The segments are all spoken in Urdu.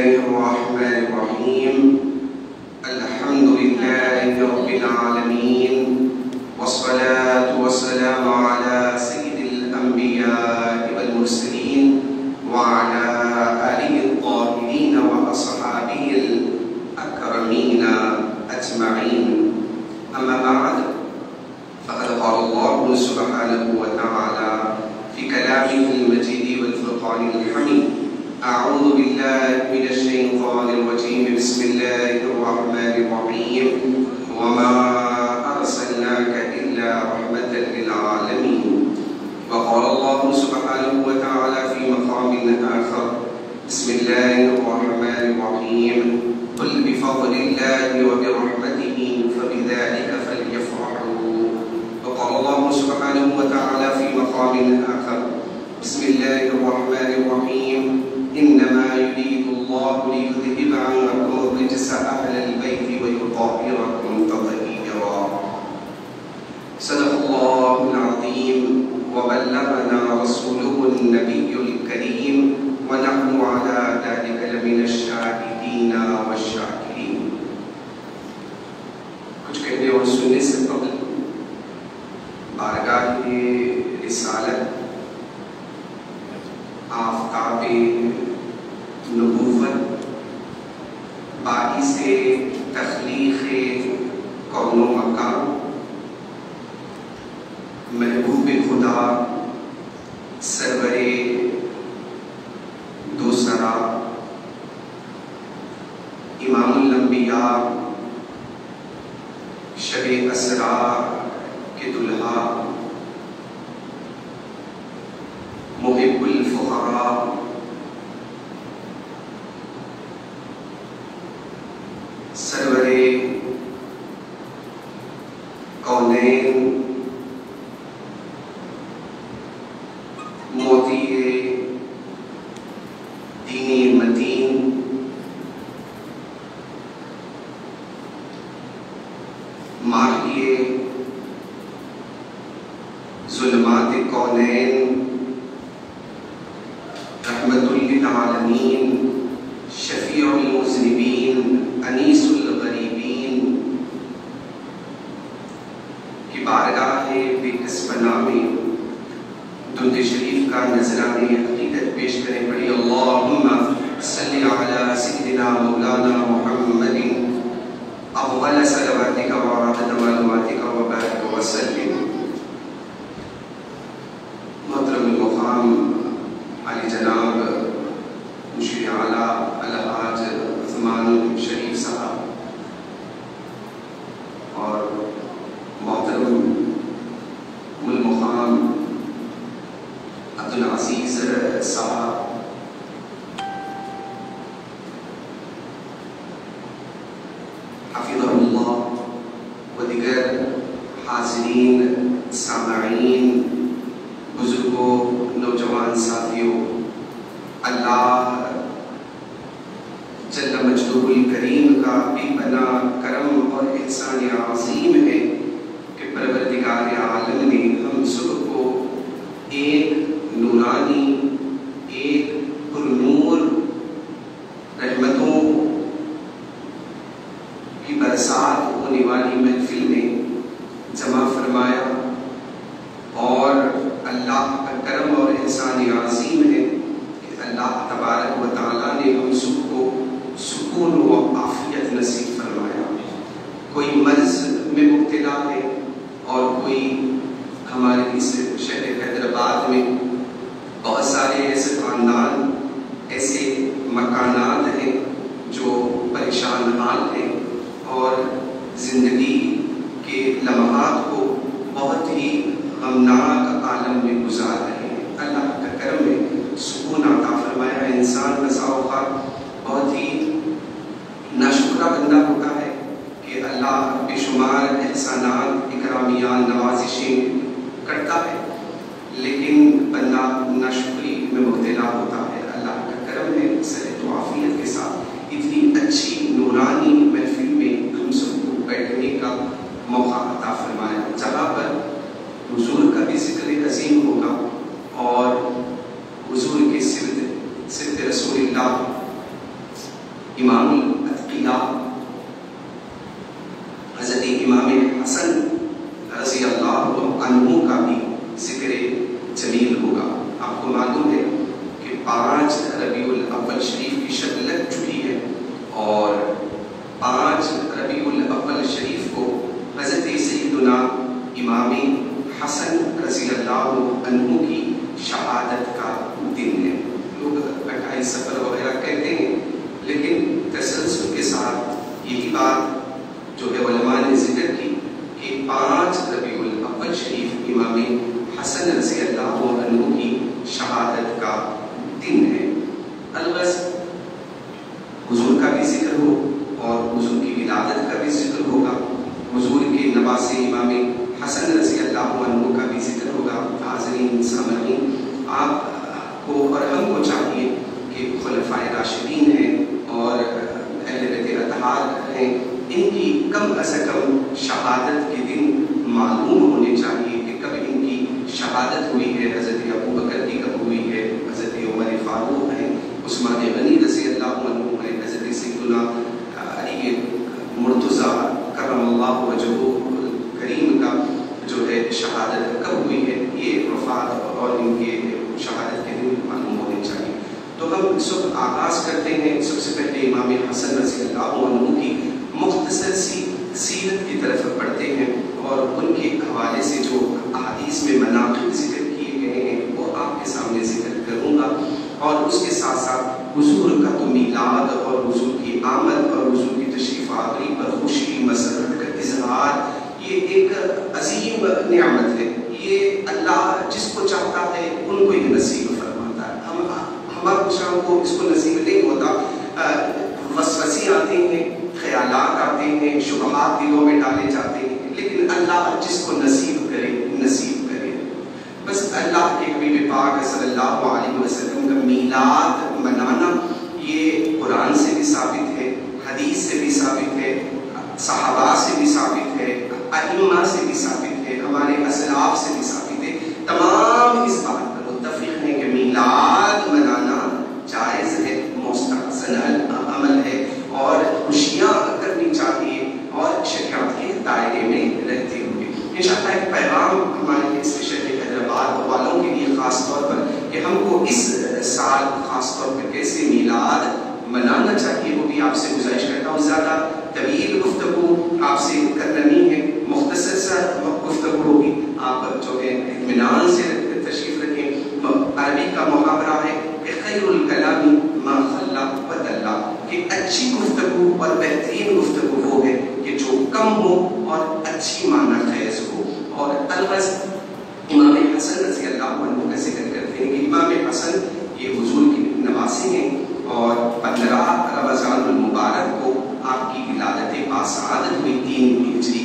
الله الرحمن الرحيم الحمد لله رب العالمين والصلاة والسلام على سيد الأنبياء والمرسلين وعلى آله الطاهرين وأصحابه الأكرمين أجمعين أما بعد فقد قال الله سبحانه وتعالى في كلامه المجيد والفرقان الحميد أعوذ بالله من الشيطان الرجيم بسم الله الرحمن الرحيم وما أرسلناك إلا رحمة للعالمين وقال الله سبحانه وتعالى في مقام آخر بسم الله الرحمن الرحيم قل بفضل الله وبرحمته فبذلك فليفرحوا وقال الله سبحانه وتعالى في مقام آخر بسم الله الرحمن الرحيم إنما يريد الله ليذهب عنكم الرجس أهل البيت ويطهركم تطهيرا صدق الله العظيم وبلغنا رسوله النبي الكريم ونحن على ذلك لمن الشاهدين والشاكرين. کچھ کہنے اور سننے سے قبل بارگاہ رسالت آفتاب نبوت باعث تخلیق کون و مکان محبوب خدا سرور دوسرا امام الانبیاء شب اسرا کے دلہا محب الفقراء سرور کونین موتی دینی متین ماہی ظلمات کونین رحمت للعالمین شفیع المذنبین انیس الغریبین کی بارگاہ بے کسبنا میں درود شریف کا نذرانہ حقیقت پیش کریں پڑھی اللہم صلی علی سیدنا مولانا محمد افضل صلواتک و عدد معلوماتک و بارک وسلم. محترم المقام علی جناب مشیر اعلیٰ الحاج عثمان شریف صاحب اور محترم المقام عبدالعزیز صاحب حفظہ اللہ و دیگر حاضرین سامعین بزرگوں نوجوان ساتھیوں، اللہ جل مجدہ الکریم کا بے پناہ کرم اور احسان عظیم ہے کہ پروردگار عالم نے ہم سب کو ایک نورانی ایک پرنور رحمتوں کی برسات ہونے والی محفل میں جمع فرمایا، اور اللہ کا کرم اور احسان عظیم ہے کہ اللہ تبارک و تعالیٰ نے ہم سب کو سکون و عافیت نصیب فرمایا. کوئی مرض میں مبتلا ہے اور کوئی ہمارے اس شہر حیدرآباد میں بہت سارے ایسے خاندان ایسے مکانات ہیں جو پریشان حال ہیں اور زندگی کے لمحات کو بہت ہی غمناک عالم میں گزار رہے ہیں. اللہ کا کرم ہے، سکون عطا فرمایا. انسان بسا اوقات بہت ہی ناشکرہ بندہ ہوتا ہے کہ اللہ بے شمار احسانات اکرامیات نوازشیں کرتا ہے، لیکن بندہ ناشکری میں مبتلا ہوتا ہے. اللہ کا کرم ہے صحت و عافیت کے ساتھ اتنی اچھی نورانی محفل میں ہم سب کو بیٹھنے کا حسن رضی اللہ عنہ کی شہادت کا دن ہے. لوگ 28 سفر وغیرہ کہتے ہیں، لیکن تسلسل کے ساتھ یہی بات جو ہے علماء نے ذکر کی کہ 5 ربیع الاول شریف امام حسن رضی اللہ عنہ کی شہادت کا دن ہے. البس حضور کا بھی ذکر ہو اور حضور کی ولادت کا بھی ذکر ہوگا، حضور کے نواسے امام حسن رضی اللہ عنہ کا بھی ذکر ہوگا. حاضرین سامعین، آپ کو اور ہم کو چاہیے کہ خلفائے راشدین ہیں اور اہل بیت اطہار ہیں، ان کی کم از کم شہادت کے دن معلوم ہونے چاہیے کہ کب ان کی شہادت ہوئی ہے. حضرت ابو بکر کی کب ہوئی ہے، حضرت عمر فاروق ہیں، عثمان غنی رضی اللہ عنہ ہیں، حضرت سیدنا علی مرتضیٰ کرم اللہ وجہہ کریم کا جو ہے شہادت کب ہوئی ہے، یہ وفات اور ان کے شہادت کے دن معلوم ہونے چاہیے. تو ہم اس وقت آغاز کرتے ہیں. سب سے پہلے امام حسن رضی اللہ عنہ کی مختصر سی سیرت کی طرف پڑھتے ہیں اور ان کے حوالے سے جو احادیث میں مناقب ذکر کیے گئے ہیں وہ آپ کے سامنے ذکر کروں گا، اور اس کے ساتھ ساتھ حضور کا تو میلاد اور حضور کی آمد اور حضور کی تشریف آوری پر خوشی مسرت کا اظہار، یہ ایک عظیم نعمت ہے. یہ اللہ جس کو چاہتا ہے ان کو یہ نصیب فرماتا ہے. ہمارے شام کو اس کو نصیب نہیں ہوتا. وسوسے آتے ہیں، خیالات آتے ہیں، شبہات دلوں میں ڈالے جاتے ہیں، لیکن اللہ جس کو نصیب کرے نصیب کرے. بس اللہ کے حبیب پاک صلی اللہ علیہ وسلم کا میلاد منانا یہ قرآن سے بھی ثابت ہے، حدیث سے بھی ثابت ہے، صحابہ سے بھی ثابت ہے، ائمہ سے بھی ثابت ہے، ہمارے اسلاف سے بھی ثابت ہے. تمام اس بات پر متفق ہیں کہ میلاد منانا جائز ہے، مستحسن عمل ہے اور خوشیاں کرنی چاہیے اور شریعت کے دائرے میں رہتے ہوئے. انشاءاللہ ایک پیغام ہمارے اسپیشلی حیدرآباد والوں کے لیے خاص طور پر کہ ہم کو اس سال خاص طور پر کیسے میلاد منانا چاہیے وہ بھی آپ سے گزارش کرتا ہوں. زیادہ طویل گفتگو آپ سے کرنا نہیں ہے، مختصر سا گفتگو ہوگی. آپ جو ہے اطمینان سے تشریف رکھیں. عربی کا محاورہ ہے کہ خیر الکلام ما خلا ودلا، کہ اچھی گفتگو اور بہترین گفتگو وہ ہے کہ جو کم ہو اور اچھی معنی خیز ہو. اور الغرض امام حسن رضی اللہ عنہ کا ذکر کرتے ہیں کہ امام حسن یہ حضور کے نواسے ہیں اور 15 رمضان المبارک کو آپ کی ولادت باسعادت ہوئی. 3 ہجری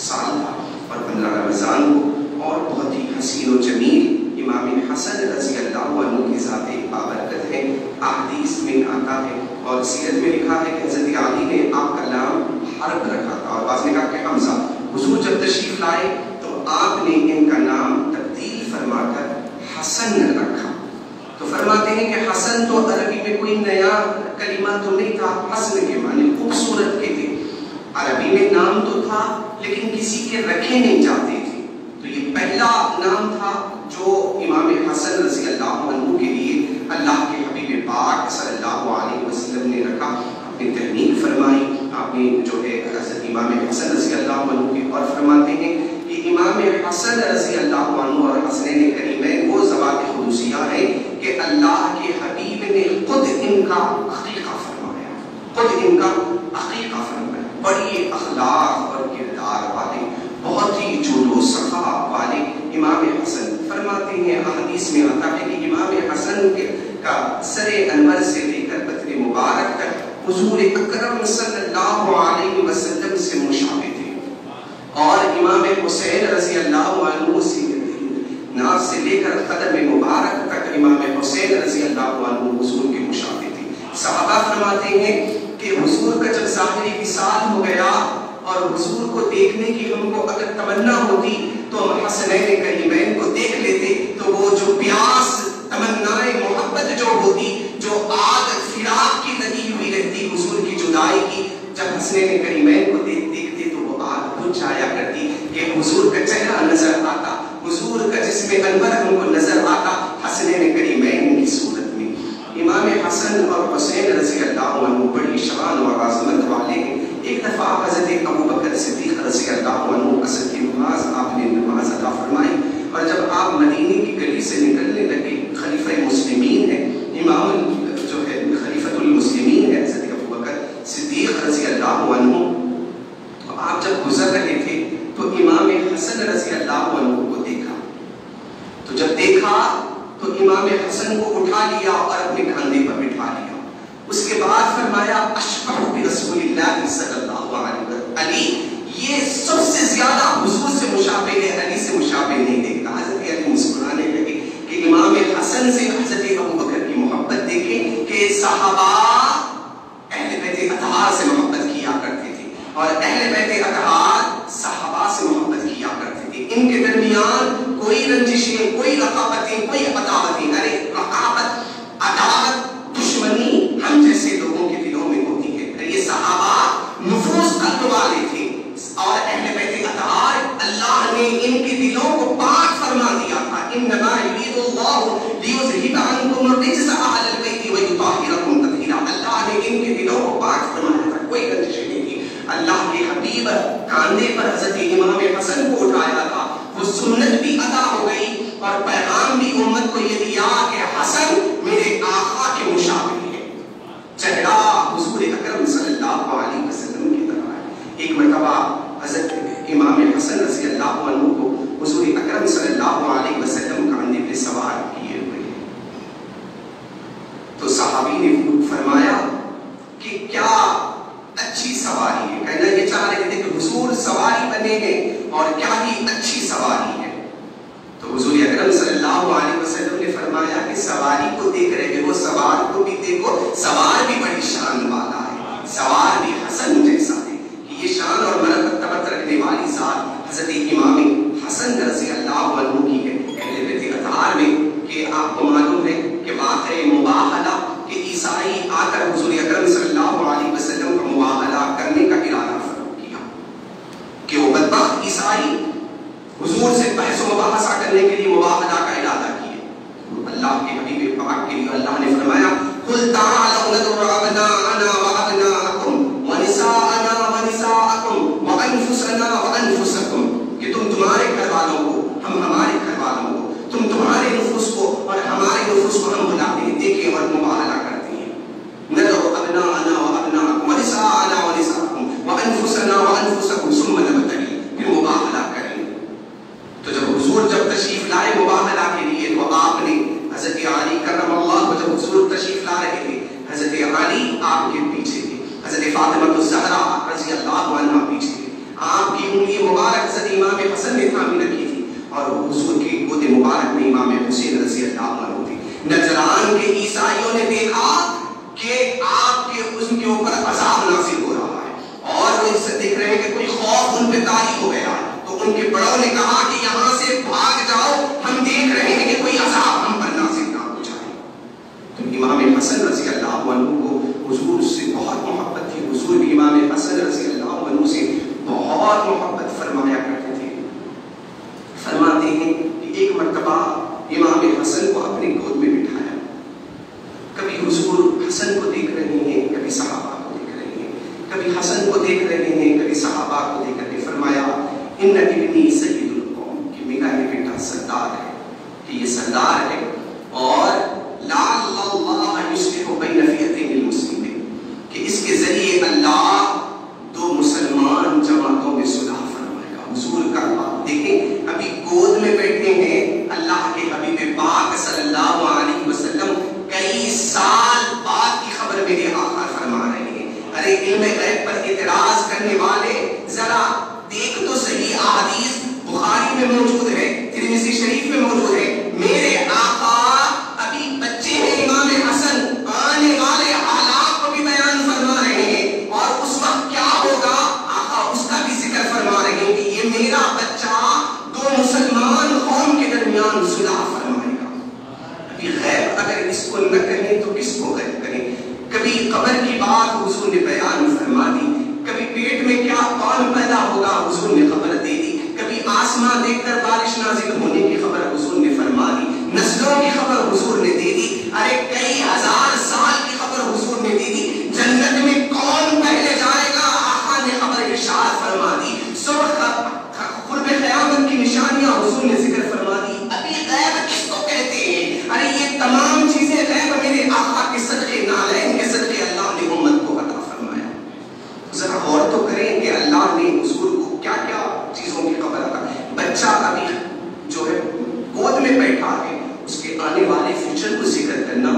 سال تھا اور 15 رمضان کو، اور بہت ہی حسین و جمیل امام حسن رضی اللہ عنہ کی ذات بابرکت ہے. احادیث میں آتا ہے اور سیرت میں لکھا ہے کہ حضرت علی نے آپ کا نام حرب رکھا تھا اور بعض نے کہا کہ حمزہ. حضور جب تشریف لائے تو آپ نے ان کا نام تبدیل فرما کر حسن رکھا. تو فرماتے ہیں کہ حسن تو عربی میں کوئی نیا کلمہ تو نہیں تھا، حسن کے معنی خوبصورت کے تھے. عربی میں نام تو تھا لیکن کسی کے رکھے نہیں جاتے تھے. تو یہ پہلا نام تھا جو امام حسن رضی اللہ عنہ کے لیے اللہ کے حبیب پاک صلی اللہ علیہ وسلم نے رکھا. آپ نے تحمیل فرمائی، آپ نے جو ہے حضرت امام حسن رضی اللہ عنہ کی، اور فرماتے ہیں کہ امام حسن رضی اللہ عنہ اور حسنین کریمین وہ ذوات خصوصیہ ہیں کہ اللہ کے حبیب نے خود ان کا عقیقہ فرمایا، خود ان کا عقیقہ فرمایا. بڑی اخلاق اور کردار والے، بہت ہی جود و سخا والے امام حسن. فرماتے ہیں احادیث میں آتا ہے کہ امام حسن کا سر انور سے لے کر بطن مبارک تک حضور اکرم صلی اللہ علیہ وسلم سے مشابہ تھے، اور امام حسین رضی اللہ عنہ سے ناز سے لے کر قدم مبارک تک امام حسین رضی اللہ عنہ حضور کے مشابہ تھے. صحابہ فرماتے ہیں کہ حضور کا جب ظاہری وصال ہو گیا اور حضور کو دیکھنے کی ہم کو اگر تمنا ہوتی تو ہم حسنین کریمین کو دیکھ لیتے، تو وہ جو پیاس تمنائے محبت جو ہوتی، جو آگ فراق کی لگی ہوئی رہتی حضور کی جدائی کی، جب حسنین کریمین کو دیکھتے تو وہ آگ بجھ جایا کرتی کہ حضور کا چہرہ نظر آتا، حضور کا جسم انور ہم کو نظر آتا حسنین کریمین کی صورت میں. امام حسن اور حسین رضی اللہ عنہ بڑی شان اور عظمت والے ہیں. ایک دفعہ حضرت ابو بکر صدیق رضی اللہ عنہ عصر کی نماز آپ نے نماز ادا لیا اور اپنے کندھے پر بٹھا لیا. اس کے بعد فرمایا اشبہ برسول اللہ صلی اللہ علیہ وسلم، علی یہ سب سے زیادہ حضور سے مشابہ ہے، علی سے مشابہ نہیں دیکھتا. حضرت علی مسکرانے لگے کہ امام حسن سے حضرت ابوبکر کی محبت دیکھیں کہ صحابہ اہل بیت اطہار سے محبت کیا کرتے تھے اور اہل بیت اطہار صحابہ سے محبت کیا کرتے تھے. ان کے درمیان کوئی رنجشیں، کوئی رقابتیں، کوئی عداوتیں، ارے رقابت، عداوت، دشمنی ہم جیسے لوگوں کے دلوں میں ہوتی ہے. یہ صحابہ نفوس قلب والے تھے اور اہل بیت اطہار اللہ نے ان کے دلوں کو پاک فرما دیا تھا. انما یرید اللہ لیذھب عنکم الرجس اہل البیت ویطہرکم تطہیرا. اللہ نے ان کے دلوں کو پاک فرمایا تھا، کوئی رنجش نہیں تھی. اللہ کے حبیب کاندھے پر حضرت امام حسن کو اٹھایا تھا، وہ سنت بھی ادا ہو گئی اور پیغام بھی امت کو یہ دیا کہ حسن میرے آقا کے مشابہ ہے. چہرہ حضور اکرم صلی اللہ علیہ وسلم کی طرح ہے. ایک مرتبہ حضرت امام حسن رضی اللہ عنہ کو حضور اکرم صلی اللہ علیہ وسلم کاندھے پہ سوار کیے ہوئے ہیں. تو صحابی نے فرمایا کہ کیا اچھی سواری ہے. کہنا یہ چاہ رہے تھے کہ حضور سواری بنے ہیں اور کیا ہی اچھی سواری ہے. تو حضور اکرم صلی اللہ علیہ وسلم نے فرمایا کہ سواری کو دیکھ رہے ہو، سوار کو بھی دیکھو، سوار بھی بڑی شان والا ہے، سوار بھی حسن جیسا ہے. یہ شان اور مرتبت رکھنے والی ذات حضرت امام حسن رضی اللہ عنہ کی ہے. اہل بیت اطہار میں کہ آپ کو معلوم ہے کہ واقع مباہلہ کہ عیسائی آ کر حضور اکرم صلی اللہ علیہ وسلم کا مباہلہ کرنے کا ارادہ کیا کہ وہ بدبخت عیسائی حضور سے بحث و مباحثہ کرنے کے لیے مباہلہ کا ارادہ کیے. اللہ کے حبیب پاک کے لیے اللہ نے فرمایا قل تعالوا ندعو ابناءنا وابناءکم ونساءنا ونساءکم وانفسنا وانفسکم، کہ تم تمہارے گھر والوں کو، ہم ہمارے گھر والوں کو، تم تمہارے نفوس کو اور ہمارے نفوس کو ہم بلاتے ہیں، دیکھیں اور مباہلہ کرتے ہیں. ندعو ابناءنا وابناءکم ونساءنا ونساءکم وانفسنا وانفسکم ثم نبتلی، پھر مباہلہ کریں. تو جب حضور تشریف لائے مباہلہ کے لیے تو آپ نے حضرت علی کرم اللہ کو، جب حضور تشریف لا رہے تھے حضرت علی آپ کے پیچھے تھے، حضرت فاطمہ الزہرا رضی اللہ عنہا پیچھے تھے. آپ کی انگلی مبارک حضرت امام حسن نے تھامی رکھی تھی اور حضور کی گود مبارک میں امام حسین رضی اللہ عنہ تھی. نجران کے عیسائیوں نے دیکھا کہ آپ کے ان کے اوپر عذاب نازل ہو رہا ہے اور وہ اس سے دیکھ رہے ہیں کہ کوئی خوف ان پہ طاری ہو گیا. تو ان کے بڑوں نے کہا کہ یہاں سے بھاگ جاؤ، ہم دیکھ رہے ہیں کہ کوئی عذاب ہم پر نازل نہ ہو جائے. تو امام حسن رضی اللہ عنہ کو حضور سے بہت محبت تھی. حضور بھی امام حسن رضی اللہ عنہ سے بہت محبت فرمایا کرتے تھے. فرماتے ہیں کہ ایک مرتبہ امام حسن کو اپنے گود میں بٹھایا. کبھی حضور حسن کو دیکھ رہے ہیں، کبھی صحابہ کو دیکھ رہے ہیں، کبھی حسن کو دیکھ رہے ہیں، کبھی صحابہ کو دیکھ رہے ہیں. فرمایا ان ابنی سید القوم، کہ میرا یہ بیٹا سردار ہے، کہ یہ سردار ہے اور لعل اللہ یصلح بین فئتین المسلمین، کہ اس کے ذریعے اللہ دو مسلمان جماعتوں میں صلح فرمائے گا. حضور کا بات دیکھیں، ابھی گود میں بیٹھے ہیں اللہ کے حبیب پاک صلی اللہ علیہ وسلم، کئی سال بعد کی خبر میرے آقا فرما رہے ہیں. ارے علم غیب پر اعتراض کرنے والے ذرا دیکھ تو صحیح، احادیث بخاری میں موجود ہے، ترمذی شریف میں موجود ہے. میرے آقا ابھی بچے ہیں امام حسن، آنے والے حالات کو بھی بیان فرما رہے ہیں اور اس وقت کیا ہوگا آقا اس کا بھی ذکر فرما رہے ہیں کہ یہ میرا بچہ دو مسلمان قوم کے درمیان صلح فرمائے گا. ابھی غیب اگر اس کو نہ کہیں تو کس کو غیب کریں. کبھی قبر کی بات حضور نے بیان فرما دی، کبھی پیٹ میں کیا کون پیدا ہوگا حضور نے خبر دے دی، کبھی آسمان دیکھ کر بارش نازل ہونے کی خبر حضور نے فرما دی، نسلوں کی خبر حضور نے دے دی، ارے کئی ہزار سال کی خبر حضور نے دے دی. جنت میں کون پہلے جائے گا آقا نے خبر ارشاد فرما دی. قرب قیامت کی نشانیاں حضور نے ذکر فرما دی. ابھی غیب کس کو کہتے ہیں؟ ارے یہ تمام چیزیں غیب میرے آقا کے صدقے نالین کے صدقے اللہ نے امت کو عطا فرمایا. ذرا غور تو کریں کہ اللہ نے حضور کو کیا کیا چیزوں کی خبر عطا. بچہ ابھی جو ہے گود میں بیٹھا ہے، اس کے آنے والے فیوچر کو ذکر کرنا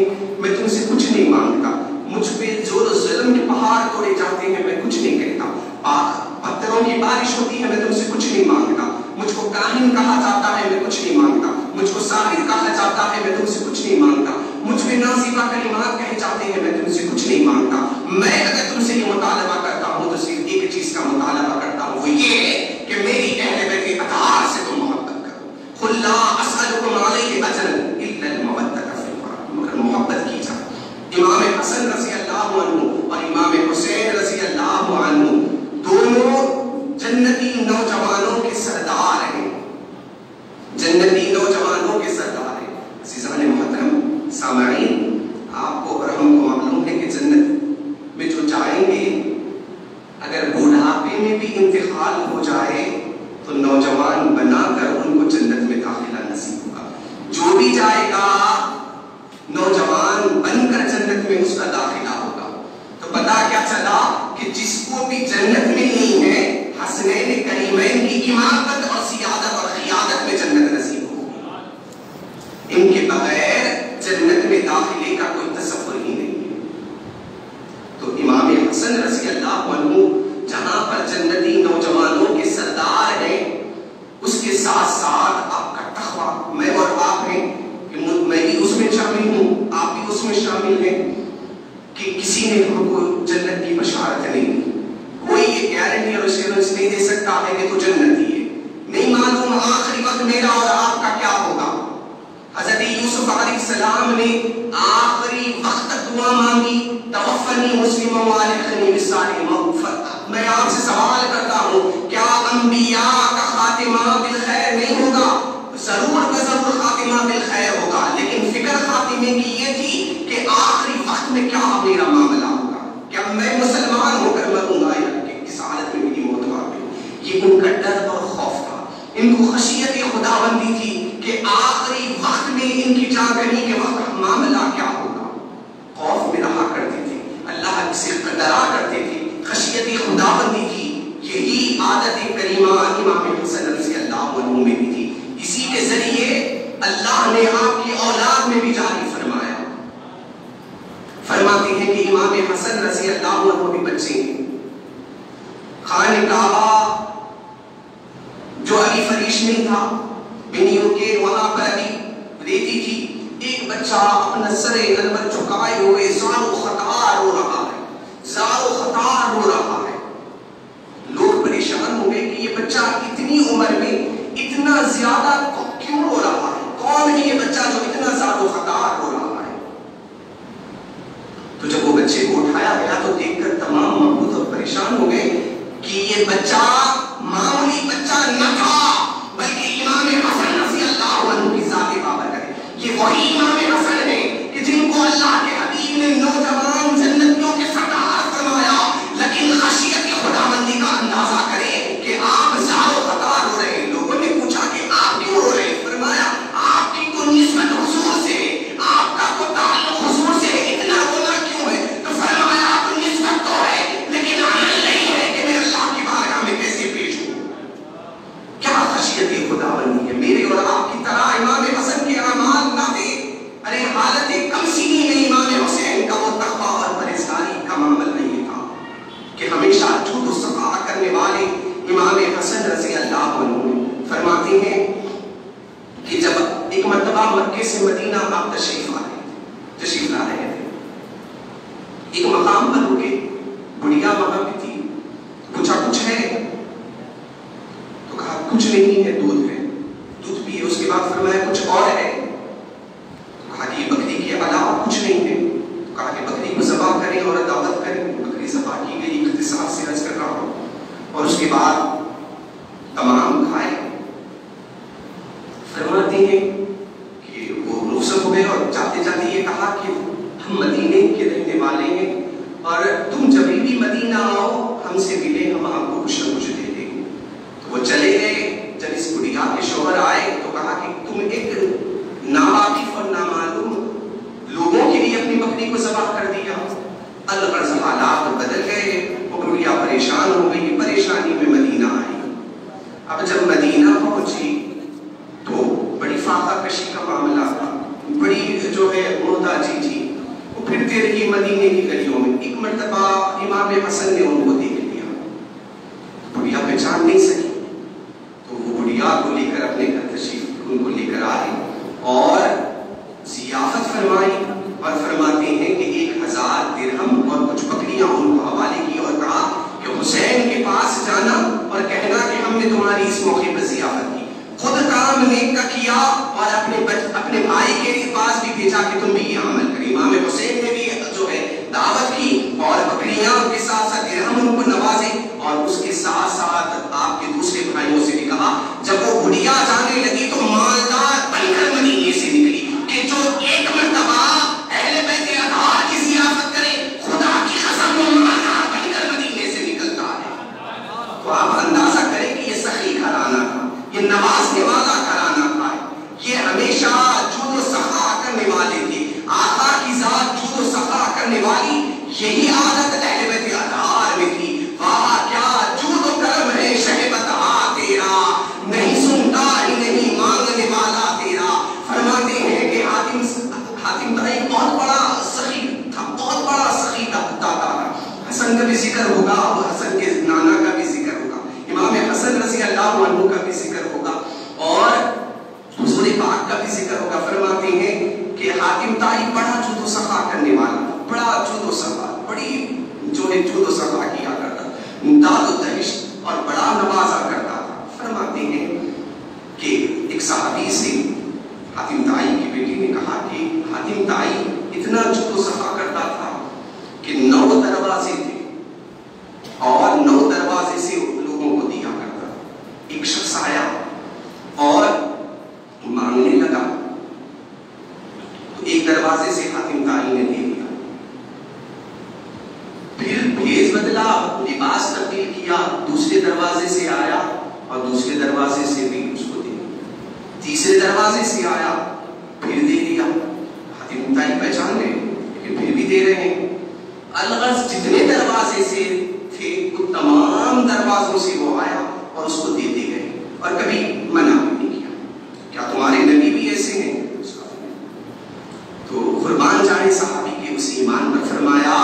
ہیں میں تم سے کچھ نہیں مانگتا، مجھ پہ زور و ظلم کے پہاڑ توڑے جاتے ہیں میں کچھ نہیں کہتا، پتھروں کی بارش ہوتی ہے میں تم سے کچھ نہیں مانگتا، مجھ کو کاہن کہا جاتا ہے میں کچھ نہیں مانگتا، مجھ کو ساحر کہا جاتا ہے میں تم سے کچھ نہیں مانگتا، مجھ پہ نازیبہ کلمات کہے جاتے ہیں میں تم سے کچھ نہیں مانگتا، میں اگر تم سے یہ مطالبہ کرتا ہوں تو صرف ایک چیز کا مطالبہ کرتا ہوں، وہ یہ کہ میری اہل بیت اطہار سے تم محبت کرو، قل لا اسألکم علیہ اجرا الا المودۃ فی القربى، مگر محبت کی جائے۔ امام حسن رضی اللہ عنہ اور امام حسین رضی اللہ عنہ دونوں جنتی نوجوانوں کے سردار ہیں، جنتی نوجوانوں کے سردار ہیں۔ عزیزان محترم سامعین، آپ کو اور ہم کو معلوم ہے کہ جنت میں جو جائیں گے اگر بڑھاپے میں بھی انتقال ہو جائے تو نوجوان بنا کر ان کو جنت میں داخلہ نصیب ہوگا، جو بھی جائے گا نوجوان بن کر جنت میں اس کا داخلہ ہوگا۔ تو پتہ کیا چلا کہ جس کو بھی جنت ملنی ہے حسنین کریمین کی امامت اور سیادت اور قیادت میں جنت نصیب ہوگی، ان کے بغیر جنت میں داخلے کا کوئی تصور ہی نہیں ہے۔ تو امام حسن رضی اللہ عنہ جہاں پر جنتی نوجوانوں کے سردار ہیں، اس کے ساتھ ساتھ آپ کا تقویٰ، میں اور آپ ہیں، میں بھی اس میں شامل ہوں، آپ بھی اس میں شامل ہیں، کہ کسی نے ہم کو جنت کی بشارت نہیں دی، کوئی یہ گارنٹی اور ایشورنس نہیں دے سکتا ہے کہ تو جنتی ہے، نہیں معلوم آخری وقت میرا اور آپ کا کیا ہوگا۔ حضرت یوسف علیہ السلام نے آخری وقت تک دعا مانگی، توفنی مسلما والحقنی بالصالحین۔ میں آپ سے سوال کرتا ہوں، کیا انبیاء کا خاتمہ بالخیر نہیں ہوگا؟ ضرور ضرور خاتمہ بالخیر ہوگا، لیکن فکر خاتمے کی یہ تھی کہ آخری وقت میں کیا میرا معاملہ ہوگا، کیا میں مسلمان ہو کر مروں گا یا کس حالت میں میری موت واقع۔ یہ ان کا ڈر اور خوف تھا، ان کو خشیت خداوندی تھی کہ آخری وقت میں ان کی جان گنی کے وقت معاملہ کیا ہوگا۔ خوف میں رہا کرتے تھے، اللہ سے ڈرا کرتے تھے، خشیت خداوندی تھی، یہی عادت کریمہ امام حسن رضی اللہ عنہ میں بھی تھی، اسی کے ذریعے اللہ نے آپ کی اولاد میں بھی جاری فرمایا۔ فرماتے ہیں کہ امام حسن رضی اللہ عنہ بھی بچے ہیں، خانہ کعبہ جو علی فریش نہیں تھا بنیوں کے وہاں پر ابھی ریتی تھی، ایک بچہ اپنا سر انور چکائے ہوئے زار و خطار رو رہا ہے، زار و خطار رو رہا ہے۔ لوگ پریشان ہو گئے کہ یہ بچہ اتنی عمر میں اتنا زیادہ کیوں رو رہا ہے، کون ہے یہ بچہ جو اتنا زار و خطار رو رہا ہے۔ تو جب وہ بچے کو اٹھایا گیا تو دیکھ کر تمام محبوب اور پریشان ہو گئے کہ یہ بچہ معمولی بچہ نہ تھا بلکہ امام حسن رضی اللہ عنہ کی ذات بابر ہے۔ یہ وہی امام حسن ہے کہ جن کو اللہ کے حبیب نے نوجوان جنتیوں کے سردار فرمایا، لیکن خشیت خداوندی کا اندازہ کریں کہ آپ زار و خطار ہو رہے ہیں۔ لوگوں نے پوچھا کہ آپ کیوں ہو رہے ہیں؟ فرمایا آپ کی کو نسبت حضور سے، آپ کا کو تعلق حضور سے، اتنا رونا کیوں ہے؟ تو فرمایا آپ نسبت تو ہے لیکن عمل نہیں ہے کہ میں اللہ کی بارگاہ میں کیسے پیش ہوں۔ کیا خشیت خداوندی ہے، میرے اور آپ کی طرح امام حسن کے اعمال نہ تھے، ارے حالت کم سینی میں امام حسین کا وہ تقویٰ اور پرہیزگاری کا معاملہ نہیں تھا کہ ہمیشہ جھوٹ و صفا کرنے والے امام حسن رضی اللہ عنہ فرماتے ہیں کہ جب ایک مرتبہ مکے سے مدینہ آپ تشریف لا رہے تھے، ایک مقام پر رکے، بڑھیا وہاں پہ تھی، پوچھا کچھ ہے؟ تو کہا کچھ نہیں ہے، دودھ ہے، دودھ پیے۔ اس کے بعد فرمایا کچھ اور ہے؟ تو کہا کہ بکری کے علاوہ کچھ نہیں ہے۔ تو کہا کہ بکری کو ذبح کریں اور دعوت کریں۔ بکری ذبح کی گئی، اختصار سے عرض کر رہا ہوں، اور اس کے بعد تمام کھائے۔ فرماتے ہیں کہ وہ رخصت ہو گئے اور جاتے جاتے یہ کہا کہ ہم مدینے کے رہنے والے ہیں اور تم جب بھی مدینہ آؤ ہم سے ملے، ہم آپ کو کچھ نہ کچھ دے دیں گے۔ تو وہ چلے گئے۔ جب اس بڑھیا کے شوہر آئے تو کہا کہ تم ایک ناواقف اور نامعلوم لوگوں کے لیے اپنی بکری کو ذبح کر دیا۔ الغرض حالات بدل گئے، وہ بڑھیا پریشان ہو گئی، پریشانی میں مدینہ آئی۔ اب جب مدینہ پہنچی تو بڑی فاقہ کشی کا معاملہ تھا، بڑی جو ہے محتاجی تھی، پھرتے رہی مدینے کی گلیوں میں. ایک مرتبہ امام حسن نے ان کو دیکھ لیا. بڑھیا پہچان نہیں سکی تو وہ بڑھیا کو لے کر اپنے گھر تشریف ان کو لے کر آئے اور ضیافت فرمائی اور فرماتے ہیں کہ 1000 درہم اور کچھ بکریاں ان کو حوالے کی اور کہا کہ حسین کے پاس جانا اور کہنا کہ ہم نے تمہاری اس موقع پر ضیافت کی. خود کام نیک کا کیا اور اپنے بھائی کے پاس بھی بھیجا کہ تم بھی یہ عمل کریں. امام حسین نے بھی جو ہے دعوت کی اور بکریاں کے ساتھ ساتھ درہم ان کو نوازے اور اس کے ساتھ ساتھ آپ کے دوسرے بھائیوں سے بھی کہا. جب وہ بڑھیا جانے لگی تو مالدار بن کر مدینے سے نکلی کہ جو ایک مرتبہ اہل بیت اطہار کی ضیافت کرے خدا کی قسم وہ مالدار بن کر مدینے سے نکلتا ہے. تو آپ اندازہ کریں کہ یہ سخی گھرانہ تھا, یہ نوازنے والا گھرانہ تھا, یہ ہمیشہ جود و سخا کرنے والے تھے. آقا کی ذات جود و سخا کرنے والی, یہی عادت اہل بیت اطہار میں تھی. واہ کیا جود و کرم ہے شہبت تیرا, نہیں سنتا ہی نہیں مانگنے والا تیرا. فرماتے ہیں کہ حاتم طائی بہت بڑا سخی تھا, بہت بڑا سخی داتا تھا. حسن کا بھی ذکر ہوگا, حسن کے نانا کا بھی ذکر ہوگا, امام حسن رضی اللہ عنہ کا بھی ذکر ہوگا اور حضور پاک کا بھی ذکر ہوگا. فرماتے ہیں کہ حاتم طائی بڑا جود و سخا کرنے والا, بڑا جود و سخا, بڑی جو ہے جود و سخا کیا کرتا, داد و دہش اور بڑا نوازا کرتا تھا. فرماتے ہیں کہ ایک صحابی سے حاتم طائی کی بیٹی نے کہا کہ حاتم طائی اتنا جود و سخا کرتا تھا کہ 9 دروازے تھے اور 9 دروازے سے لوگوں کو دیا کرتا. ایک شخص آیا اور مانگنے لگا تو ایک دروازے سے حاتم طائی نے دے دیا, پھر بھیج بدلا, لباس تبدیل کیا, دوسرے دروازے سے آیا اور دوسرے دروازے سے بھی اس کو دے دیا, تیسرے دروازے سے آیا پھر دے دیا. حاتم طائی پہچان گئے لیکن پھر بھی دے رہے ہیں. الغرض جتنے دروازے سے تھے وہ تمام دروازوں سے وہ آیا اور اس کو دیتے گئے اور کبھی منع نہیں کیا. کیا تمہارے نبی بھی ایسے ہیں؟ تو قربان جائے صحابی کے اس ایمان پر. فرمایا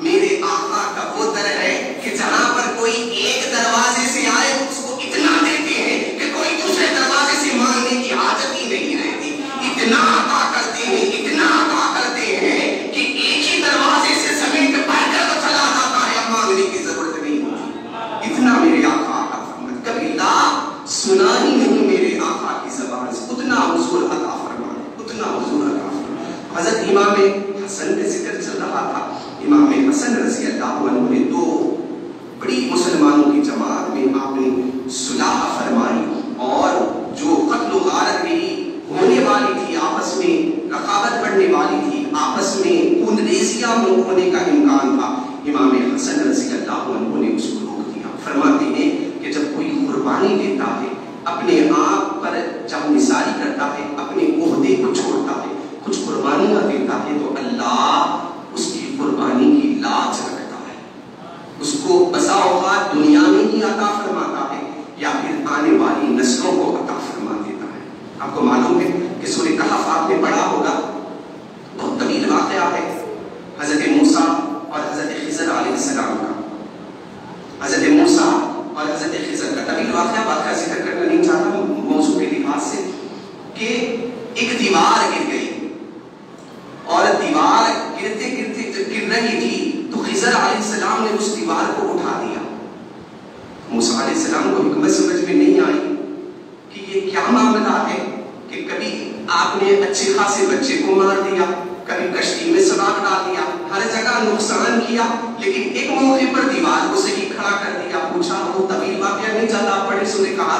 میرے آقا کا وہ در ہے کہ جہاں پر کوئی ایک دروازے سے آئے اس کو اتنا دیتے ہیں کہ کوئی دوسرے دروازے سے مانگنے کی عادت ہی نہیں رہتی. اتنا عطا کرتے ہیں, اتنا عطا کرتے ہیں کہ ایک ہی دروازے سے سمیٹ بھر کر تو چلا جاتا ہے, مانگنے کی ضرورت نہیں ہوتی. اتنا میرے آقا کا فرمان, کبھی لا سنا ہی نہیں میرے آقا کی زبان سے. اتنا حضور عطا فرمان, اتنا حضور عطا فرمان. حضرت امام حسن کا ذکر چل رہا تھا. امام حسن رضی اللہ عنہ نے 2 بڑی مسلمانوں کی جماعت میں آپ نے صلح فرمائی اور جو قتل و غارت بھی ہونے والی تھی, آپس میں رقابت بڑھنے والی تھی, آپس میں خون ریزیاں ہونے کا امکان تھا, امام حسن رضی اللہ عنہ نے اس کو روک دیا. فرماتے ہیں کہ جب کوئی قربانی دیتا ہے, اپنے آپ پر جب نثاری کرتا ہے, اپنے عہدے کو چھوڑتا ہے, کچھ قربانیاں دیتا ہے تو اللہ اس کی قربانی کی لاج رکھتا ہے, اس کو بسا اوقات دنیا میں ہی عطا فرماتا ہے یا پھر آنے والی نسلوں کو عطا فرما دیتا ہے. آپ کو معلوم ہے کہ سورہ کہف آپ نے پڑھا ہوگا, بہت طویل واقعہ ہے حضرت موسیٰ اور حضرت خضر علیہ السلام کا. حضرت موسیٰ اور حضرت خضر کا طویل واقعہ ذکر کرنا نہیں چاہتا موضوع کے لحاظ سے کہ ایک دیوار گر گئی اور دیوار گرتے گرتے گر رہی تھی تو خضر علیہ السلام نے اس دیوار کو اٹھا دیا. موسیٰ علیہ السلام کو حکمت سمجھ میں نہیں آئی کہ یہ کیا معاملہ ہے کہ کبھی آپ نے اچھے خاصے بچے کو مار دیا, کبھی کشتی میں سوار ڈال دیا, ہر جگہ نقصان کیا, لیکن ایک موقع پر دیوار کو صحیح کھڑا کر دیا. پوچھا وہ طویل واقعہ نہیں چلتا, پڑھے سنے کہا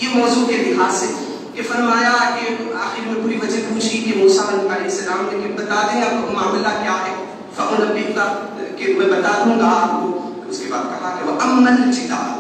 یہ موضوع کے لحاظ سے کہ فرمایا کہ آخر میں پوری وجہ پوچھی کہ موسیٰ علیہ السلام نے کہ بتا دیں آپ معاملہ کیا ہے. فَأُنَبِّئُكَ کہ میں بتا دوں گا آپ کو. اس کے بعد کہا کہ وَأَمَّا الْجِدَارُ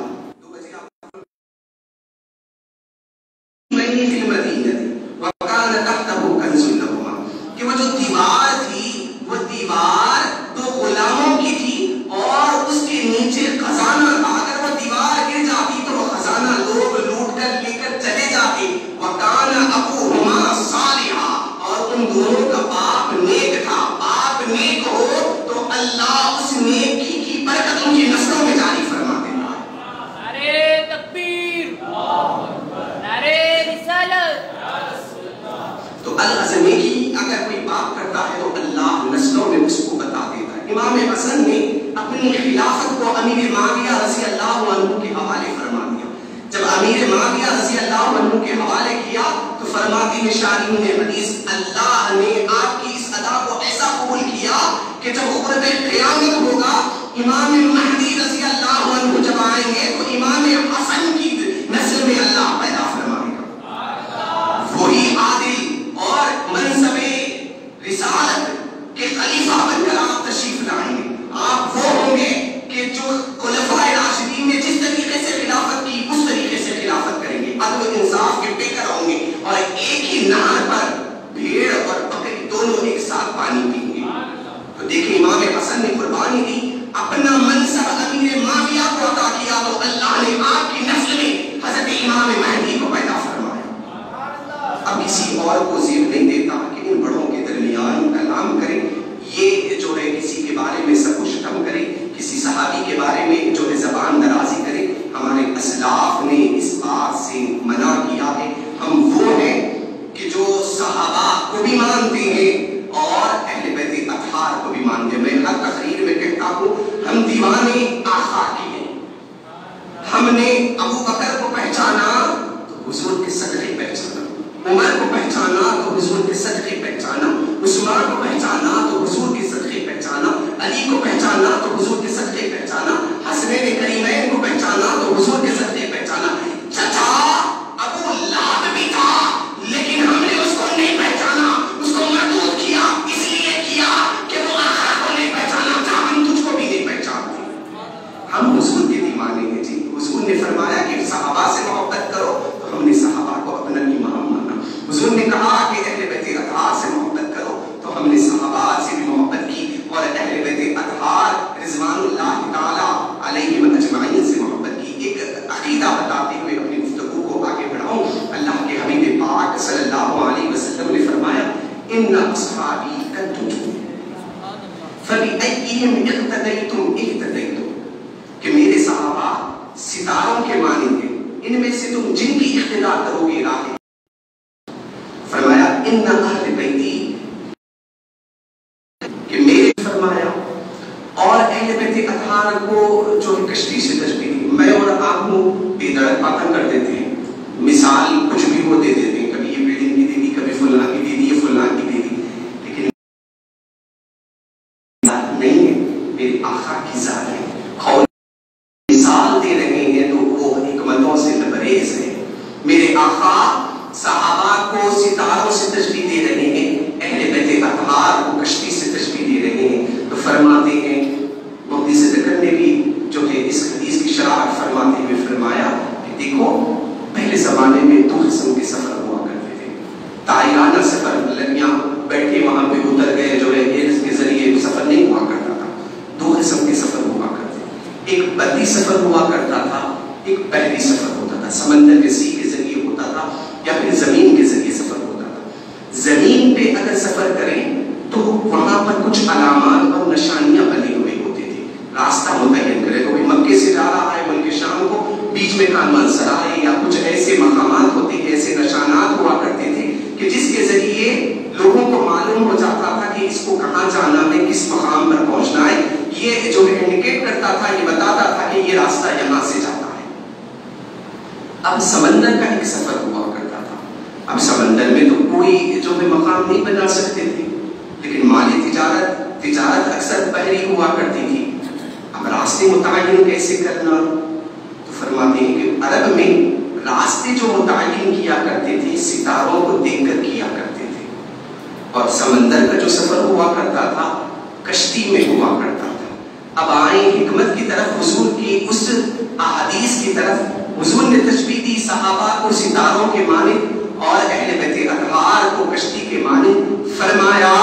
فِي الْمَدِينَةِ وَكَانَ تَحْتَهُ كَنْزٌ لَهُمَا, کہ وہ جو دیوار تھی وہ دیوار 2 غلاموں کی تھی اور اس کے نیچے خزانہ تھا. اگر وہ دیوار گر جاتی تو وہ خزانہ لوگ لوٹ کر لے کر چلے جاتے. وَكَانَ أَبُوهُمَا صَالِحًا, اور ان دونوں کا باپ نیک تھا, باپ نیک اللہ اس نیکی کی برکت ان کی نسلوں میں جاری فرما دیتا ہے۔ نعرے تکبیر، نعرے رسالت۔ تو العزم نیکی اگر کوئی بات کرتا ہے تو اللہ نسلوں میں اس کو بتا دیتا ہے۔ امام حسن نے اپنی خلافت کو امیر معاویہ رضی اللہ عنہ کے حوالے فرما دیا۔ جب امیر معاویہ رضی اللہ عنہ کے حوالے کیا تو فرماتے ہیں شارحین حدیث، اللہ نے آپ کی اس ادا کو ایسا قبول کیا کہ جب قرب قیامت ہوگا امام مہدی رضی اللہ عنہ جب آئیں گے تو امام حسن کی نسل میں اللہ پیدا فرمائے گا۔ وہی عادل اور منصب رسالت کے خلیفہ بن کر آپ تشریف لائیں گے۔ آپ وہ ہوں گے کہ جو خلفائے راشدین نے جس طریقے سے خلافت کی اس طریقے سے خلافت کریں گے، عدل و انصاف کے پیکر ہوں گے اور ایک ہی نہر پر بھیڑ اور بکری دونوں ایک ساتھ پانی پئیں گے۔ تو دیکھیں امام حسن نے قربانی دی، اپنا منصب امیر معاویہ کو عطا کیا تو اللہ نے آپ کی نسل میں حضرت امام مہدی کو پیدا فرمایا۔ اب کسی اور کو زیب نہیں دیتا کہ ان بڑوں کے درمیان کلام کریں، یہ جو ہے کسی کے بارے میں سب کچھ ختم کرے، کسی صحابی کے بارے میں جو ہے زبان درازی کرے۔ ہمارے اسلاف نے اس بات سے منع کیا ہے۔ ہم وہ ہیں کہ جو صحابہ کو بھی مانتے ہیں اور اہل بیت اطہار کو بھی مانتے ہیں۔ میں ہر تقریر میں کہتا ہوں ہم دیوانے آقا کے ہیں۔ ہم نے ابو بکر کو پہچانا تو حضور کے صدقے پہچانا، عمر کو پہچانا تو حضور کے صدقے پہچانا، عثمان کو پہچانا تو حضور کے صدقے پہچانا، علی کو پہچانا تو حضور کے صدقے پہچانا، حسنین کریمین کو پہچانا تو حضور کے صدقے پہچانا۔ چچا ابو لہب بھی تھا لیکن ہم نے اس کو نہیں پہچانا، اس کو مردود کیا، اس لیے کیا کہ وہ آخر کو نہیں پہچانا تھا، ہم تجھ کو بھی نہیں پہچانتے۔ ہم حضور کے دیوانے ہیں جی۔ حضور نے فرمایا کہ صحابہ سے محبت کرو تو ہم نے صحابہ کو اپنا امام مانا۔ حضور نے کہا کہ اہل بیت اطہار سے محبت کرو تو ہم نے صحابہ سے بھی محبت کی اور اہل بیت اطہار رضوان اللہ تعالی علیہم اجمعین سے محبت کی۔ ایک عقیدہ بتاتے ہوئے اپنی گفتگو کو آگے بڑھاؤں۔ اللہ کے حبیب پاک صلی اللہ علیہ وسلم نے فرمایا ان اصحابی کالنجوم فبأیہم اقتدیتم اہتدیتم، کہ میرے صحابہ ستاروں کے مانند ہیں، ان میں سے تم جن کی اقتدا کرو گے راہ۔ فرمایا ان اہل بیتی، کہ میرے فرمایا اور اہل بیت اطہار کو جو کشتی سے تشبیہ دی۔ میں اور آپ بے دڑک باتیں کر دیتے ہیں، مثال کچھ بھی وہ دے دیتے ہیں، کبھی یہ بلڈنگ کی دے دی، کبھی فلاں کی دے دی، یہ فلاں کی دے دی، لیکن نہیں ہے میرے آقا کی ذات ہے۔ اور مثال دے رہے ہیں تو وہ حکمتوں سے لبریز ہے۔ میرے آقا صحابہ کو ستاروں سے تشبیہ دے رہے ہیں، اہل بیت اطہار کو کشتی سے تشبیہ دے رہے ہیں۔ تو فرماتے ہیں محدث ذکر نے بھی جو ہے اس حدیث کی شرح فرماتے ہوئے فرمایا کہ دیکھو پہلے زمانے میں دو قسم کے سفر ہوا کرتے تھے۔ طائرانہ سفر، یہاں بیٹھے وہاں پہ اتر گئے، جو ہے ایئر کے ذریعے سفر نہیں ہوا کرتا تھا۔ دو قسم کے سفر ہوا کرتے تھے، ایک بری سفر ہوا کرتا تھا، ایک بحری سفر ہوتا تھا، سمندر کے سی کے ذریعے ہوتا تھا یا پھر زمین کے ذریعے سفر ہوتا تھا۔ زمین پہ اگر سفر کریں تو وہاں پر کچھ علامات اور نشانیاں بنی ہوئی ہوتی تھی، راستہ متعین کرے۔ کوئی مکے سے جا رہا ہے ملک شام کو، بیچ میں کانمان سرائے یا کچھ ایسے مقامات ہوتے ہیں، ایسے نشانات ہوا کرتے تھے کہ جس کے ذریعے لوگوں کو معلوم ہو جاتا تھا کہ اس کو کہاں جانا ہے، کس مقام پر پہنچنا ہے۔ یہ جو انڈیکیٹ کرتا تھا، یہ بتاتا تھا کہ یہ راستہ یہاں سے جاتا ہے۔ اب سمندر کا ایک سفر ہوا کرتا تھا۔ اب سمندر میں تو کوئی جو ہے مقام نہیں بنا سکتے تھے، لیکن مالی تجارت اکثر بحری ہوا کرتی تھی۔ اب راستے متعین کیسے کرنا؟ تو فرماتے ہیں کہ عرب میں راستے جو متعین کیا کرتے تھے ستاروں کو دیکھ کر کیا کرتے تھے، اور سمندر کا جو سفر ہوا کرتا تھا کشتی میں ہوا کرتا تھا۔ اب آئیں حکمت کی طرف، حضور کی اس احادیث کی طرف۔ حضور نے تشبیہ دی صحابہ کو ستاروں کے مانند اور اہل بیت اطہار کو کشتی کے مانند۔ فرمایا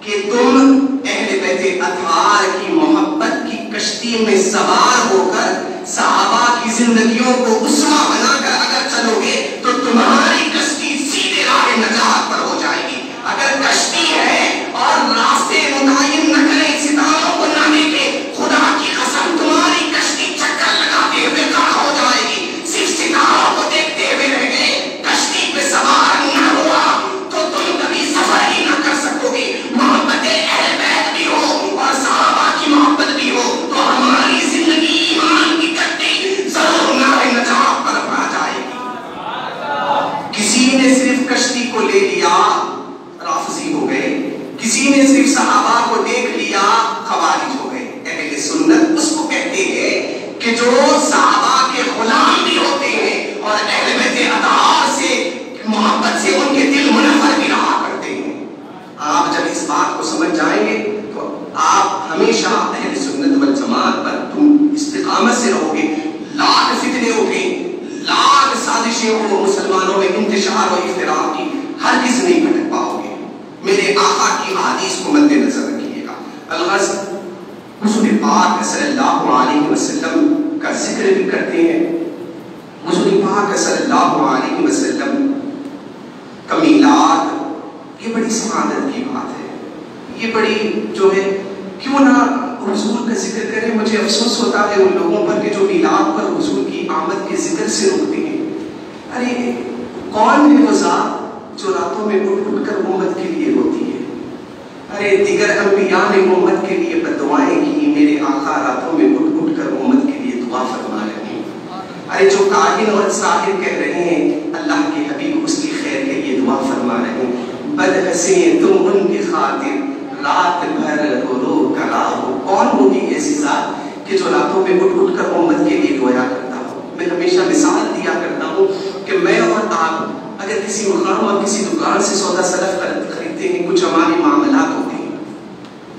کہ تم اہل بیت اطہار کی محبت کی کشتی میں سوار ہو کر صحابہ کی زندگیوں کو اسوہ بنا کر اگر چلو گے تو تمہاری کشتی سیدھے راہ نجات پر ہو جائے گی۔ اگر کشتی ہے اور راستے متعین نہ کریں ہمیشہ اہل سنت والجماعت پر تم استقامت سے رہو گے، لاکھ فتنے اٹھیں، لاکھ سازشیں ہو مسلمانوں میں انتشار و افتراق کی، ہرگز نہیں بھٹک پاؤ گے۔ میرے آقا کی احادیث کو مد نظر رکھیے گا۔ الغرض حضور پاک صلی اللہ علیہ وسلم کا ذکر بھی کرتے ہیں۔ حضور پاک صلی اللہ علیہ وسلم کا میلاد، یہ بڑی سعادت کی بات ہے، یہ بڑی جو ہے، کیوں نہ حضور کا ذکر کریں۔ مجھے افسوس ہوتا ہے ان لوگوں پر کہ جو میلاد پر حضور کی آمد کے ذکر سے رکتے ہیں۔ ارے کون ہے وہ ذات جو راتوں میں اٹھ اٹھ کر امت کے لیے روتی ہے؟ ارے دیگر انبیاء نے امت کے لیے بددعائیں کی، میرے آقا راتوں میں اٹھ اٹھ کر امت کے لیے دعا فرما رہے ہیں۔ ارے جو کاہن اور ساحر کہہ رہے ہیں اللہ کے حبیب اس کی خیر کے لیے دعا فرما رہے ہیں۔ بدحسیں تم ان کی خاطر رات بھر رو رو کر آؤ۔ کون ہوگی ایسی ذات کہ جو راتوں میں اٹھ اٹھ کر امت کے لیے دعا کرتا ہو؟ میں ہمیشہ مثال دیا کرتا ہوں کہ میں اور آپ اگر کسی مقام اور کسی دکان سے سودا سلف خریدتے ہیں، کچھ ہمارے معاملات ہوتے ہیں،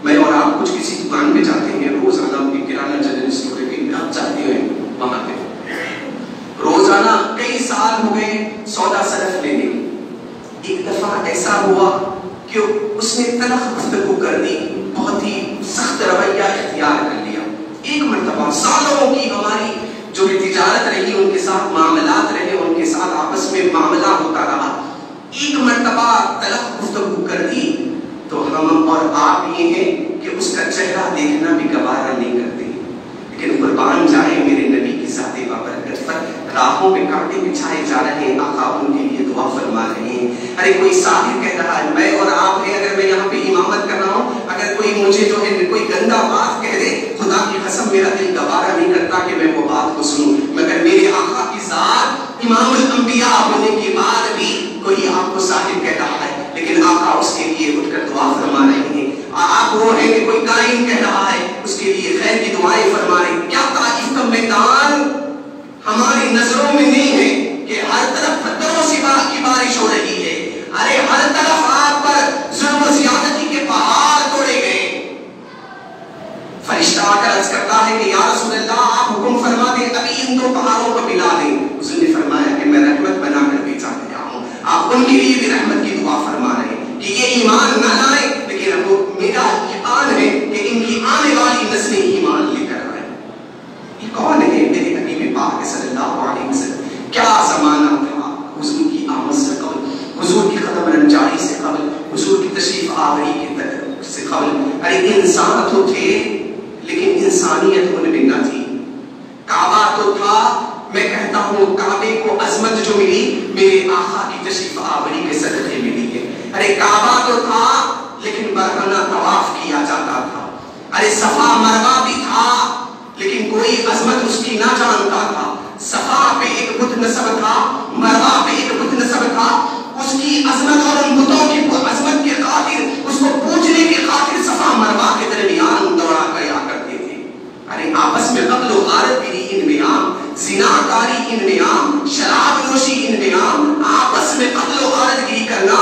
میں اور آپ کچھ کسی دکان پہ جاتے ہیں، روزانہ کی کرانہ جنرل اسٹور پہ آپ جاتے ہیں، وہاں پہ روزانہ کئی سال ہو گئے سودا سلف لینے۔ ایک دفعہ ایسا ہوا کہ اس نے تلخ گفتگو کر دی، بہت ہی سخت رویہ اختیار کر لیا۔ ایک مرتبہ سالوں کی ہماری جو بھی تجارت رہی، ان کے ساتھ معاملات رہے، ان کے ساتھ آپس میں معاملہ ہوتا رہا، ایک مرتبہ تلخ گفتگو کر دی تو ہم اور آپ یہ ہیں کہ اس کا چہرہ دیکھنا بھی گوارا نہیں کرتے۔ لیکن قربان جائے میرے نبی کی ذات بابرکت پر، راہوں پہ کانٹے بچھائے جا رہے ہیں، آقا ان کے لیے دعا فرما رہے ہیں۔ ارے کوئی ساحر کہہ رہا ہے، میں اور آپ ہیں، اگر میں یہاں پہ امامت کر رہا ہوں، اگر کوئی مجھے جو ہے کوئی گندا بات کہہ دے، خدا کی قسم میرا دل گوارا نہیں کرتا کہ میں وہ بات کو سنوں، مگر میرے آقا کی ذات امام الانبیاء ہونے کے بعد بھی کوئی آپ کو ساحر کہہ رہا ہے، لیکن آقا اس کے لیے اٹھ کر دعا فرما رہے ہیں۔ آپ وہ ہیں کہ کوئی کائن کہہ رہا ہے، اس کے لیے خیر کی دعائیں فرما رہے ہیں۔ کیا طائف کا میدان ہماری نظروں میں نہیں ہے کہ ہر طرف پتھروں سے کی بارش ہو رہی ہے؟ ارے ہر طرف آپ پر ظلم و زیادتی کے پہاڑ توڑے گئے۔ فرشتہ آ کر عرض کرتا ہے کہ یا رسول اللہ آپ حکم فرما دیں، ابھی ان دو پہاڑوں کو ملا دیں۔ حضور نے فرمایا کہ میں رحمت بنا کر بھیجا گیا ہوں، آپ ان کے لیے بھی رحمت کی دعا فرما رہے ہیں کہ یہ ایمان نہ لائیں، لیکن اب میرا ایمان ہے کہ ان کی آنے والی نسلیں ایمان لے کر آئیں۔ یہ کون ہے؟ میرے حبیب پاک صلی اللہ علیہ وسلم۔ کیا زمانہ تھا حضور کی آمد سے قبل، حضور کی قدم رنجائی سے قبل، حضور کی تشریف آوری کے سے قبل۔ ارے انسان تو تھے لیکن انسانیت ان میں نہ تھی۔ کعبہ تو تھا، میں کہتا ہوں کعبے کو عظمت جو ملی میرے آقا کی تشریف آوری کے صدقے ملی ہے۔ ارے کعبہ تو تھا لیکن برہنہ طواف کیا جاتا تھا۔ ارے صفا مروہ بھی تھا لیکن کوئی عظمت اس کی نہ جانتا تھا۔ صفا پہ ایک بت نصب تھا، مروہ پہ ایک بت نصب تھا، اس کی عظمت اور ان بتوں کی عظمت کے خاطر، اس کو پوجنے کی خاطر صفا مروہ کے درمیان دوڑا کریا کرتے تھے۔ ارے آپس میں قتل و غارت گری ان میں عام، زناکاری ان میں عام، شراب نوشی ان میں عام، آپس میں قتل و غارت گری کرنا۔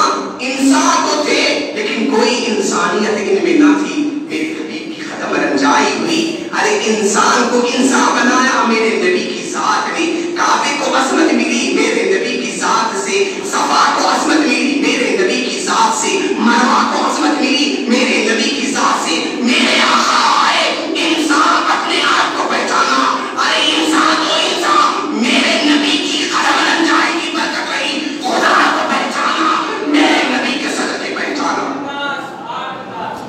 انسان تو تھے لیکن کوئی انسانیت ان میں نہ تھی۔ میرے حبیب کی قدم رنجائی ہوئی، ارے انسان کو انسان بنایا میرے نبی کی ذات نے۔ کعبے کو عظمت ملی میرے نبی کی ذات سے، صفا کو عظمت ملی میرے نبی کی ذات سے، مروہ کو عظمت ملی میرے نبی کی ذات سے۔ میرے آقا آئے، انسان اپنے آپ کو پہچانا۔ ارے انسان تو انسان، میرے نبی کی قدم رنجائی کی برکت رہی، خدا کو پہچانا، میرے نبی کے صدقے پہچانا،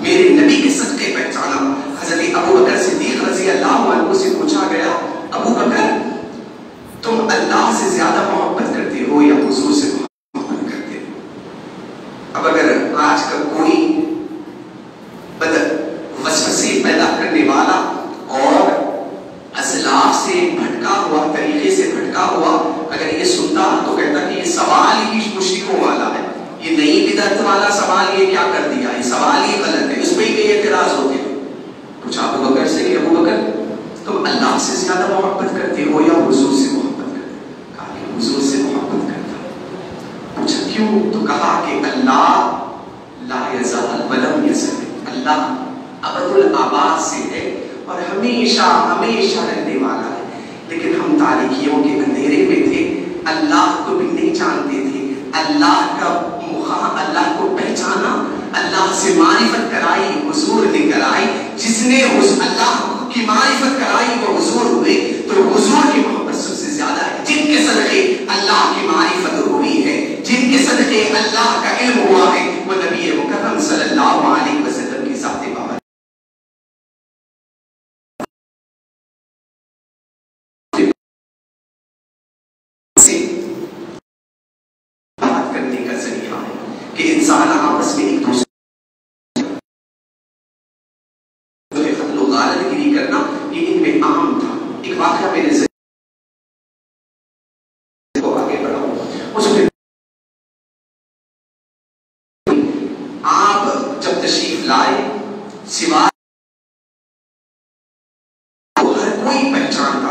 میرے نبی کے صدقے پہچانا۔ حضرت ابو بکر صدیق رضی اللہ عنہ سے پوچھا گیا، ابو بکر تم اللہ سے زیادہ محبت کرتے ہو یا حضور سے محبت کرتے ہو؟ اب اگر آج کا کوئی وسوسے پیدا کرنے والا اور اسلاف سے بھٹکا ہوا، طریقے سے بھٹکا ہوا اگر یہ سنتا تو کہتا کہ یہ سوال ہی مشرکوں والا ہے، یہ نئی بدعت والا سوال، یہ کیا کر دیا، یہ سوال ہی غلط ہے، اس پہ ہی اعتراض ہوتے ہیں۔ پوچھا ابو بکر سے کہ ابو بکر تم اللہ سے زیادہ محبت کرتے ہو یا حضور سے محبت کرتے ہو؟ کہا کہ حضور سے محبت کرتا ہوں۔ پوچھا کیوں؟ تو کہا کہ اللہ لا یزال ولم یزل، اللہ ابد الآباد سے ہے اور ہمیشہ ہمیشہ رہنے والا ہے. لیکن ہم تاریکیوں کے اندھیرے میں تھے, اللہ کو بھی نہیں جانتے تھے. اللہ کا اللہ کو پہچانا, اللہ سے معرفت کرائی, حضور نے کرائی. جس نے اللہ کی معرفت کرائی وہ حضور ہوئے. تو حضور کی محبت سب سے زیادہ ہے. جن کے صدقے اللہ کی معرفت ہوئی ہے, جن کے صدقے اللہ کا علم ہوا ہے, وہ نبی مکرم صلی اللہ علیہ وسلم کی ذات بابر بات کرنے کا ذریعہ ہے کہ انسان آپس میں ایک دوسرے غارت گیری کرنا یہ ان میں عام تھا. ایک واقعہ میرے ذہن کو آگے بڑھاؤں. اس میں آپ جب تشریف لائے سوائے ہر کوئی پہچانتا